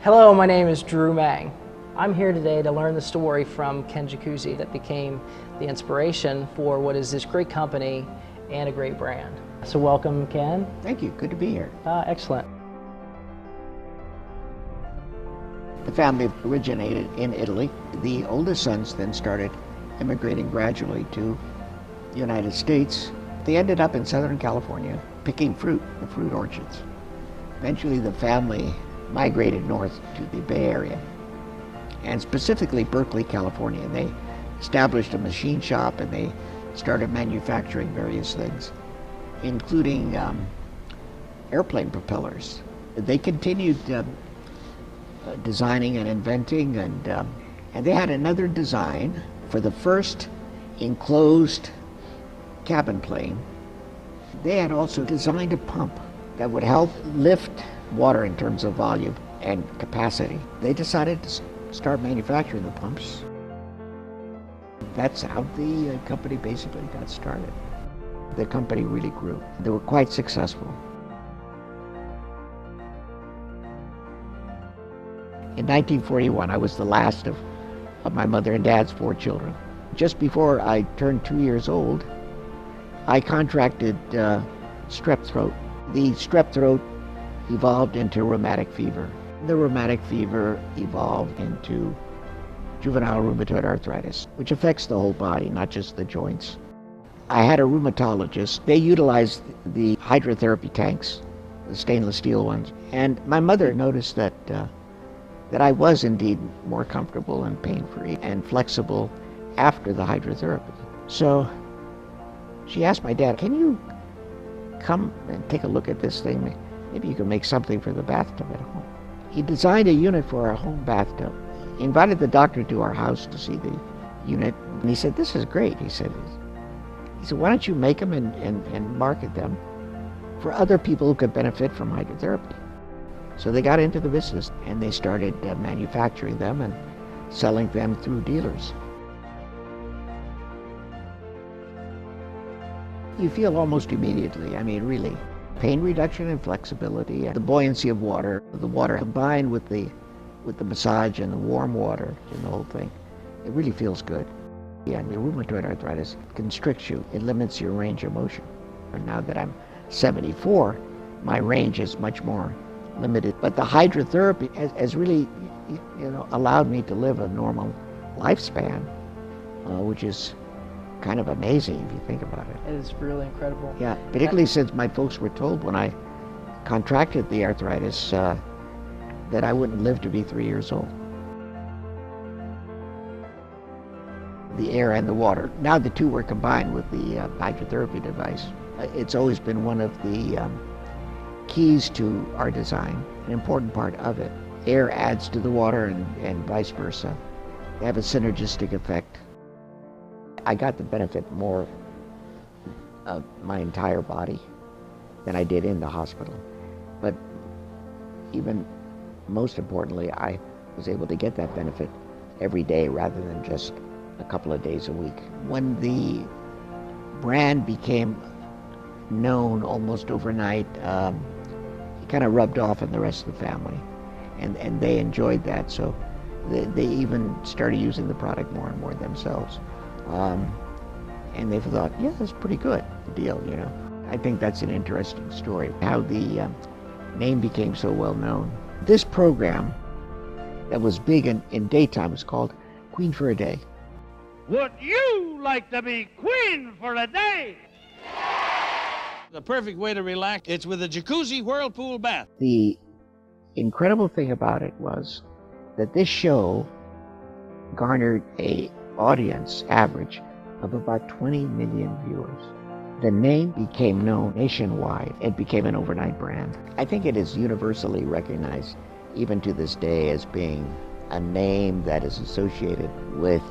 Hello, my name is Drew Mang. I'm here today to learn the story from Ken Jacuzzi that became the inspiration for what is this great company and a great brand. So welcome, Ken. Thank you. Good to be here. Excellent. The family originated in Italy. The oldest sons then started immigrating gradually to the United States. They ended up in Southern California picking fruit, the fruit orchards. Eventually the family migrated north to the Bay Area, and specifically Berkeley, California. They established a machine shop and they started manufacturing various things, including airplane propellers. They continued designing and inventing, and they had another design for the first enclosed cabin plane. They had also designed a pump that would help lift water in terms of volume and capacity. They decided to start manufacturing the pumps. That's how the company basically got started. The company really grew. They were quite successful. In 1941, I was the last of my mother and dad's 4 children. Just before I turned 2 years old, I contracted strep throat. The strep throat evolved into rheumatic fever. The rheumatic fever evolved into juvenile rheumatoid arthritis, which affects the whole body, not just the joints. I had a rheumatologist. They utilized the hydrotherapy tanks, the stainless steel ones, and my mother noticed that I was indeed more comfortable and pain-free and flexible after the hydrotherapy. So she asked my dad, "Can you come and take a look at this thing? Maybe you can make something for the bathtub at home." He designed a unit for our home bathtub. He invited the doctor to our house to see the unit, and he said, "This is great." He said, "Why don't you make them and market them for other people who could benefit from hydrotherapy?" So they got into the business and they started manufacturing them and selling them through dealers. You feel almost immediately, really, pain reduction and flexibility, and the buoyancy of water, the water combined with the massage and the warm water and the whole thing. It really feels good. Yeah, and the rheumatoid arthritis constricts you. It limits your range of motion. And now that I'm 74, my range is much more limited. But the hydrotherapy has really, allowed me to live a normal lifespan, which is kind of amazing if you think about it. It is really incredible. Yeah, particularly since my folks were told when I contracted the arthritis that I wouldn't live to be 3 years old. The air and the water. Now the two were combined with the hydrotherapy device. It's always been one of the keys to our design, an important part of it. Air adds to the water and vice versa. They have a synergistic effect. I got the benefit more of my entire body than I did in the hospital. But even most importantly, I was able to get that benefit every day rather than just a couple of days a week. When the brand became known almost overnight, it kind of rubbed off on the rest of the family, and they enjoyed that, so they even started using the product more and more themselves. And they thought, yeah, that's pretty good deal, I think that's an interesting story, how the name became so well known. This program that was big in daytime was called Queen for a Day. Would you like to be queen for a day? The perfect way to relax, it's with a jacuzzi whirlpool bath. The incredible thing about it was that this show garnered a audience average of about 20 million viewers. The name became known nationwide. It became an overnight brand. I think it is universally recognized, even to this day, as being a name that is associated with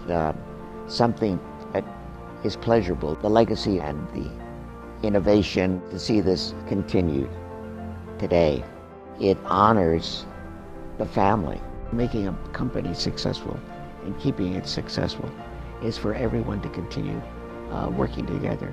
something that is pleasurable. The legacy and the innovation, to see this continued today, it honors the family. Making a company successful and keeping it successful is for everyone to continue working together.